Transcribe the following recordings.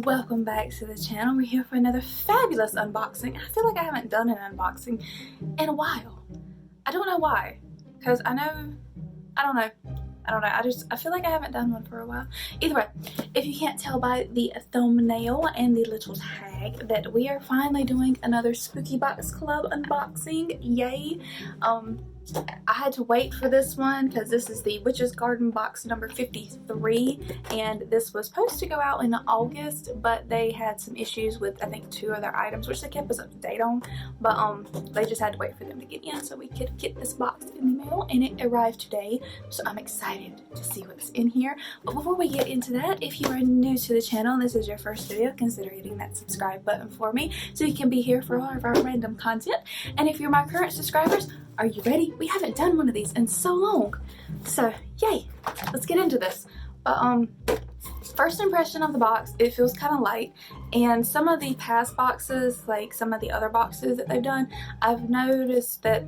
welcome back to the channel. We're here for another fabulous unboxing. I feel like I haven't done an unboxing in a while. I don't know why, because I don't know. I feel like I haven't done one for a while. Either way, if you can't tell by the thumbnail and the little tag that we are finally doing another Spooky Box Club unboxing. Yay. I had to wait for this one because this is the Witch's Garden box number 53, and this was supposed to go out in August, but they had some issues with I think 2 other items which they kept us up to date on, but they just had to wait for them to get in so we could get this box in the mail, and it arrived today, so I'm excited to see what's in here. But before we get into that, if you are new to the channel and this is your first video, consider hitting that subscribe button for me so you can be here for all of our random content. And if you're my current subscribers, are you ready? We haven't done one of these in so long. So, yay! Let's get into this. But, first impression of the box, it feels kind of light. And some of the past boxes, like some of the other boxes that they've done, I've noticed that,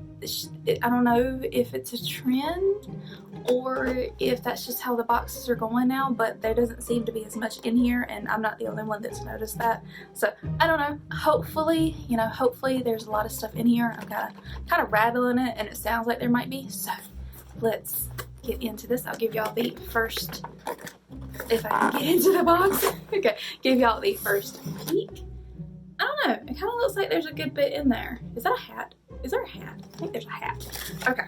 I don't know if it's a trend or if that's just how the boxes are going now, but there doesn't seem to be as much in here, and I'm not the only one that's noticed that. So I don't know, hopefully, hopefully there's a lot of stuff in here. I'm kind of rattling it and it sounds like there might be, so let's get into this. I'll give y'all the first, if I can get into the box. Okay, give y'all the first peek. I don't know, it kind of looks like there's a good bit in there. Is that a hat? Is there a hat? I think there's a hat. Okay.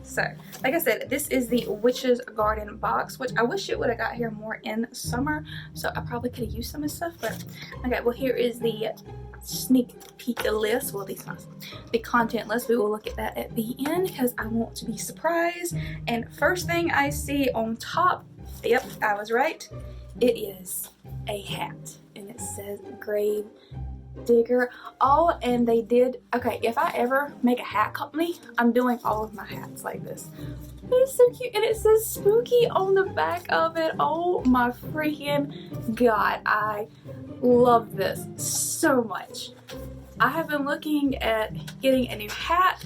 So, like I said, this is the Witch's Garden box, which I wish it would have got here more in summer, so I probably could have used some of this stuff, but okay, well here is the sneak peek list, well the content list. We will look at that at the end because I want to be surprised. And first thing I see on top, yep, I was right, it is a hat, and it says Grave Digger. Oh, and they did, okay, if I ever make a hat company, I'm doing all of my hats like this. It's so cute, and it says spooky on the back of it. Oh my freaking god, I love this so much. I have been looking at getting a new hat.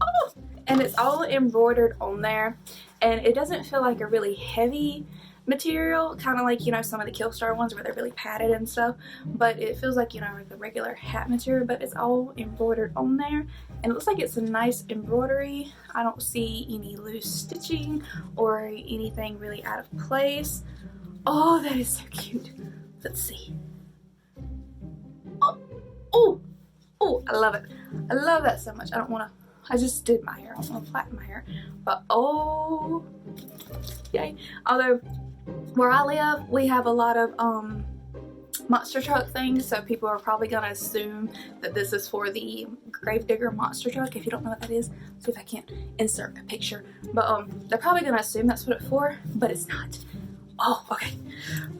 Oh, and it's all embroidered on there, and it doesn't feel like a really heavy material, kind of like, some of the Killstar ones where they're really padded and stuff, but it feels like, like the regular hat material, but it's all embroidered on there, and it looks like it's a nice embroidery. I don't see any loose stitching or anything really out of place. Oh, that is so cute. Let's see. Oh, I love it. I love that so much. I just did my hair. I don't want to flatten my hair, but oh, yay. Although where I live, we have a lot of monster truck things, so people are probably gonna assume that this is for the Gravedigger monster truck. If you don't know what that is, see if I can't insert a picture, but they're probably gonna assume that's what it's for, but it's not. Oh,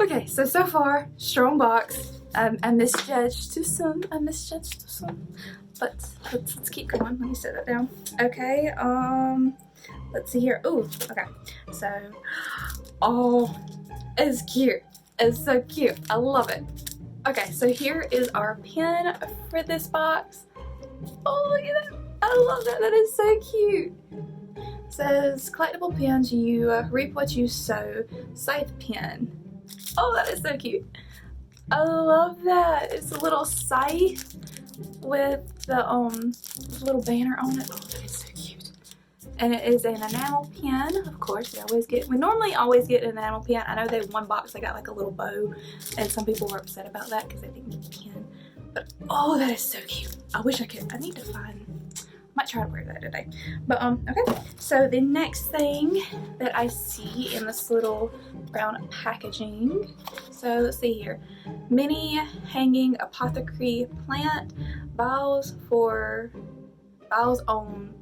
okay, so far, strong box. I misjudged to some, but let's keep going. Let me set that down. Okay, let's see here. Ooh, okay, so, oh, it's cute. It's so cute. I love it. Okay, so here is our pin for this box. Oh, look at that. I love that. That is so cute. It says, collectible pins, you reap what you sow. Scythe pin. Oh, that is so cute. I love that. It's a little scythe with the little banner on it. Oh, that is so cute. And it is an enamel pin, of course. We normally always get an enamel pin. I know they one box they got like a little bow, and some people were upset about that because they didn't get the pin. But oh, that is so cute. I wish I could. I need to find. Might try to wear that today. But okay. So the next thing that I see in this little brown packaging. So let's see here. Mini hanging apothecary plant, vials on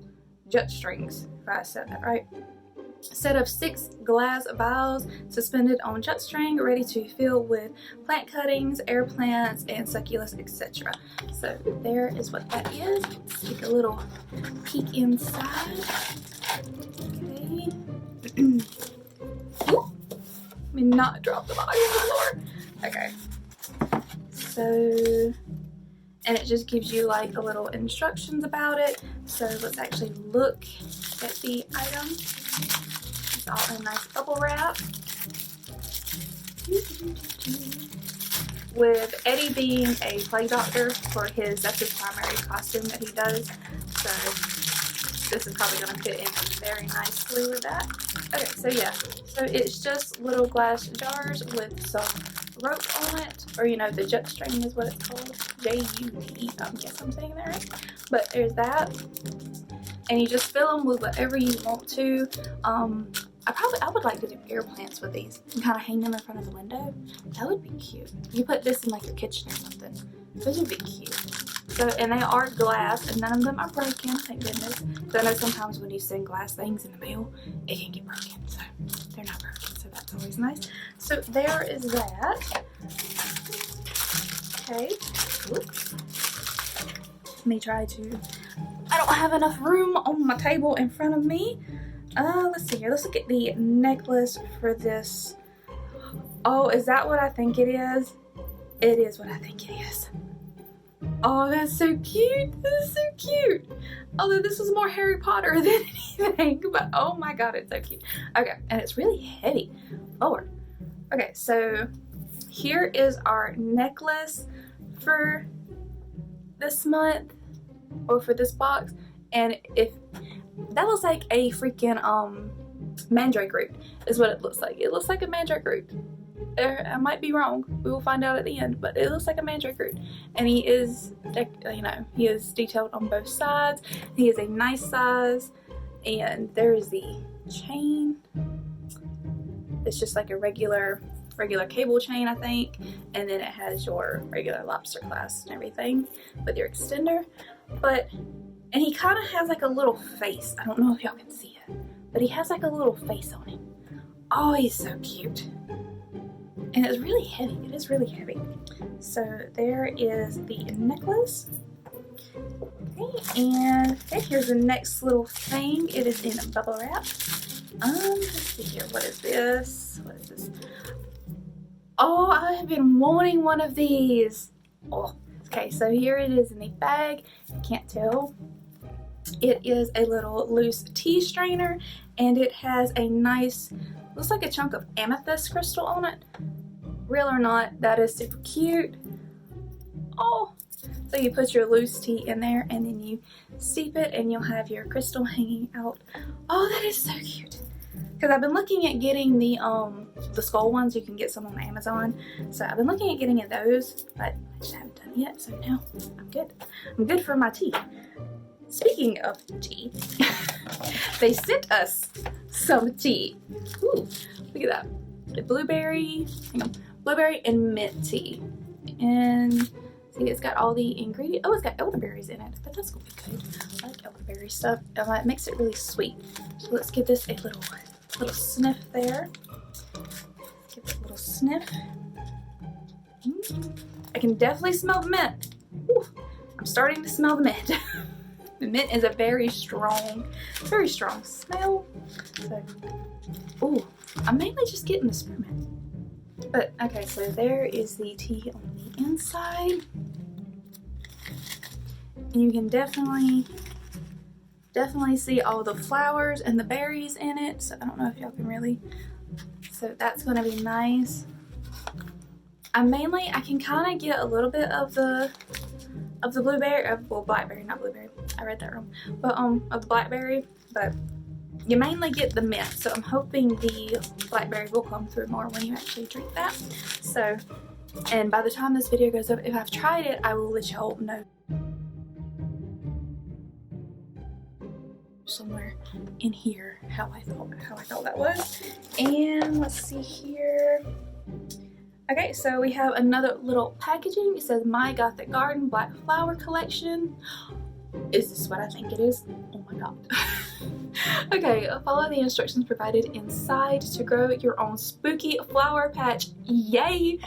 jut strings, if I said that right. Set of 6 glass vials suspended on jut string, ready to fill with plant cuttings, air plants, and succulents, etc. So there is what that is. Let's take a little peek inside. Okay. Ooh, let me not drop the box on the floor. Okay. So, and it just gives you like a little instructions about it. So let's actually look at the item. It's all in a nice bubble wrap. with Eddie being a plague doctor that's his primary costume that he does. So this is probably going to fit in very nicely with that. Okay, so yeah, so it's just little glass jars with some rope on it, or you know, the jet string is what it's called, J-U-T, I guess I'm saying that right, but there's that, and you just fill them with whatever you want to. I would like to do air plants with these and kind of hang them in front of the window. That would be cute. You put this in like your kitchen or something. Those would be cute. So, and they are glass, and none of them are broken, thank goodness. So I know sometimes when you send glass things in the mail, it can get broken. So they're not broken, so that's always nice. So there is that. Okay. Oops. Let me try to. I don't have enough room on my table in front of me. Let's see here. Let's look at the necklace for this. Oh, is that what I think it is? It is what I think it is. Oh, that's so cute. This is so cute. Although this is more Harry Potter than anything, but oh my god, it's so cute. Okay, and it's really heavy. Lord. Okay, so here is our necklace for this month, or for this box, and if that looks like a freaking mandrake root is what it looks like. It looks like a mandrake root. I might be wrong. We will find out at the end, but it looks like a mandrake root. And he is, you know, he is detailed on both sides. He is a nice size, and there is the chain. It's just like a regular cable chain, I think, and then it has your regular lobster clasp and everything with your extender. And he kind of has like a little face. I don't know if y'all can see it, but he has like a little face on him. Oh, he's so cute. And it's really heavy. It is really heavy. So there is the necklace. Okay, and okay, here's the next little thing. It is in bubble wrap. Let's see here. What is this? What is this? Oh, I have been wanting one of these. Oh, okay, so here it is in the bag. You can't tell. It is a little loose tea strainer, and it has a nice, looks like a chunk of amethyst crystal on it. Real or not, that is super cute. Oh, so you put your loose tea in there, and then you steep it, and you'll have your crystal hanging out. Oh, that is so cute. Because I've been looking at getting the skull ones. You can get some on Amazon. So I've been looking at getting those, but I just haven't done it yet. So now I'm good. I'm good for my tea. Speaking of tea, they sent us some tea. Ooh, look at that. The blueberry, blueberry and mint tea. And see, it's got all the ingredients. Oh, it's got elderberries in it, but that's gonna be good. I like elderberry stuff. It makes it really sweet. So let's give this a little sniff there. Let's give it a little sniff. I can definitely smell the mint. Ooh, I'm starting to smell the mint. The mint is a very strong smell. So, ooh, I'm mainly just getting the spearmint. But okay, so there is the tea on the inside. And you can definitely see all the flowers and the berries in it. So I don't know if y'all can really. So that's gonna be nice. I can kind of get a little bit of the blueberry, well, blackberry, not blueberry. I read that wrong. But of the blackberry, but you mainly get the mint. So I'm hoping the blackberry will come through more when you actually drink that. So, and by the time this video goes up, if I've tried it, I will let y'all know. Somewhere in here how I thought that was. And let's see here. Okay, so we have another little packaging. It says My Gothic Garden Black Flower Collection. Is this what I think it is? Oh my god. Okay, follow the instructions provided inside to grow your own spooky flower patch. Yay!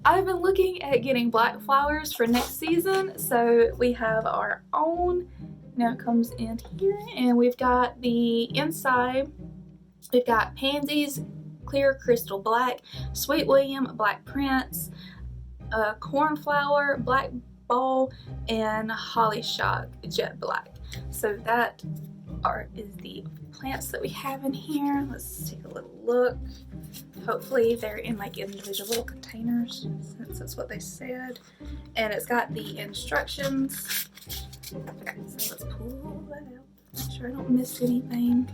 I've been looking at getting black flowers for next season, so we have our own. Now it comes in here, and we've got the inside. We've got pansies, clear crystal black, Sweet William, black prince, cornflower, black ball, and holly shock jet black. So that is the plants that we have in here. Let's take a little look. Hopefully they're in like individual little containers, since that's what they said. And it's got the instructions. Okay, so let's pull that out. Make sure I don't miss anything.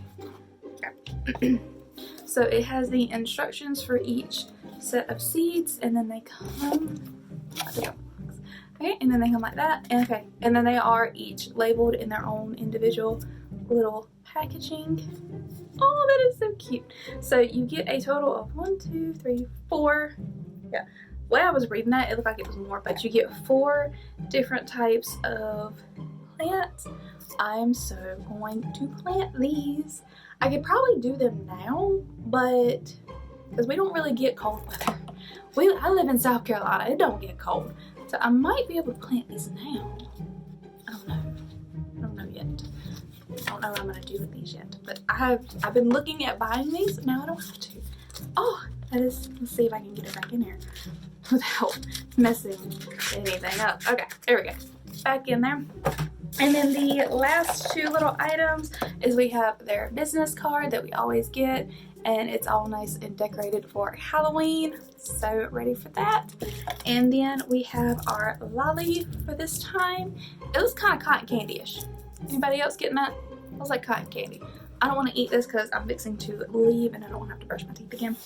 Okay. So it has the instructions for each set of seeds, and then they come. Okay, and then they come like that. And okay, and then they are each labeled in their own individual little packaging. Oh, that is so cute. So you get a total of 1, 2, 3, 4. Yeah, the way I was reading that, it looked like it was more, but you get 4 different types of plants. I'm so going to plant these. I could probably do them now, but because we don't really get cold weather. I live in South Carolina, it don't get cold. So I might be able to plant these now. I don't know. I don't know yet. I don't know what I'm gonna do with these yet. But I've been looking at buying these, but now I don't have to. Oh, that is, let's see if I can get it back in here without messing anything up. Okay, there we go. Back in there. And then the last 2 little items is we have their business card that we always get, and it's all nice and decorated for Halloween. So ready for that. And then we have our lolly for this time. It was kind of cotton candy-ish. Anybody else getting that? It was like cotton candy. I don't want to eat this because I'm fixing to leave and I don't want to have to brush my teeth again.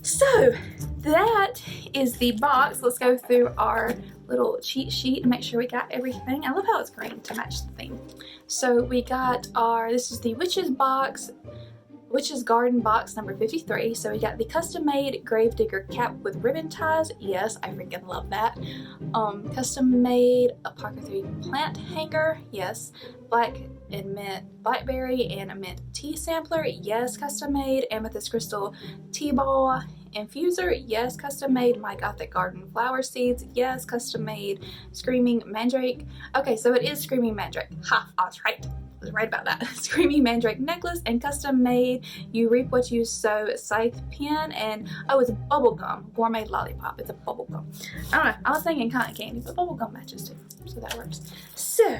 So that is the box. Let's go through our little cheat sheet and make sure we got everything. I love how it's green to match the theme. So we got this is the Witch's Garden box number 53. So we got the custom made Gravedigger cap with ribbon ties. Yes, I freaking love that. Custom made a Parker 3 plant hanger. Yes. Black and mint blackberry and a mint tea sampler. Yes, custom made amethyst crystal tea ball infuser. Yes, custom made My Gothic Garden flower seeds. Yes, custom made Screaming Mandrake. Okay, so it is Screaming Mandrake. Ha, I was right. I was right about that. Screaming Mandrake necklace and custom made You Reap What You Sow scythe pin, and oh, it's a bubblegum gourmet lollipop. It's a bubblegum. I don't know. I was thinking cotton candy, but bubblegum matches too, so that works. So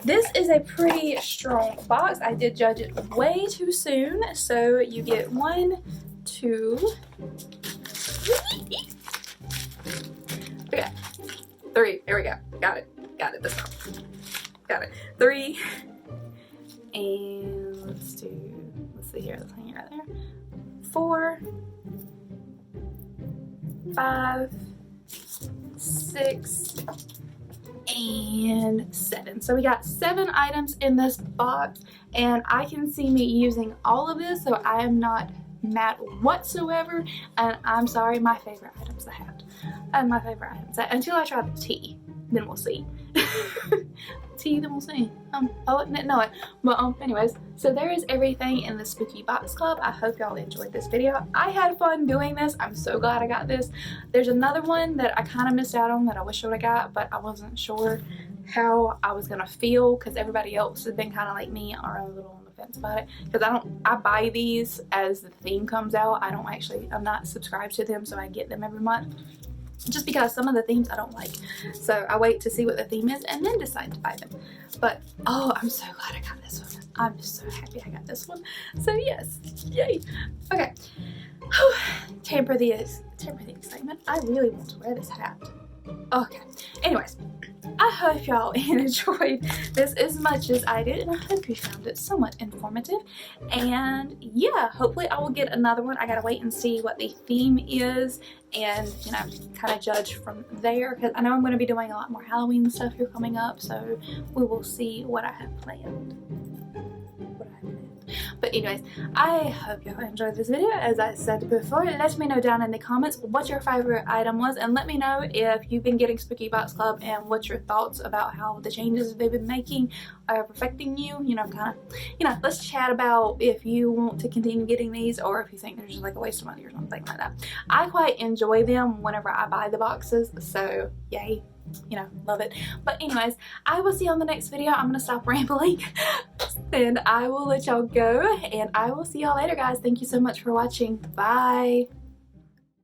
this is a pretty strong box. I did judge it way too soon. So you get 1, 2, okay, 3. There we go. Got it. Got it this time. Got it. 3. And let's see here. Let's hang it right there. 4, 5, 6, and 7. So we got 7 items in this box, and I can see me using all of this, so I am not mad whatsoever. And I'm sorry, my favorite items I had. My favorite items until I try the tea, then we'll see. Tea, then we'll see. Oh, no, but anyways, so there is everything in the Spooky Box Club. I hope y'all enjoyed this video. I had fun doing this. I'm so glad I got this. There's another one that I kind of missed out on that I wish I would have got, but I wasn't sure how I was gonna feel because everybody else has been kind of like me, or a little on the fence about it. Because I buy these as the theme comes out. I'm not subscribed to them, so I get them every month. Just because some of the themes I don't like. So I wait to see what the theme is and then decide to buy them. But oh, I'm so glad I got this one. I'm just so happy I got this one. So yes, yay. Okay. Temper the excitement. I really want to wear this hat. Okay. Anyways, I hope y'all enjoyed this as much as I did, and I hope you found it somewhat informative. And yeah, hopefully I will get another one. I gotta wait and see what the theme is, and you know, kind of judge from there, because I know I'm going to be doing a lot more Halloween stuff here coming up, so we will see what I have planned. But anyways, I hope y'all enjoyed this video. As I said before, let me know down in the comments what your favorite item was, and let me know if you've been getting Spooky Box Club and what your thoughts about how the changes they've been making are affecting you. You know, let's chat about if you want to continue getting these, or if you think they're just like a waste of money or something like that. I quite enjoy them whenever I buy the boxes, so yay. You know, love it. But anyways, I will see you on the next video. I'm gonna stop rambling and I will let y'all go, and I will see y'all later, guys. Thank you so much for watching. Bye.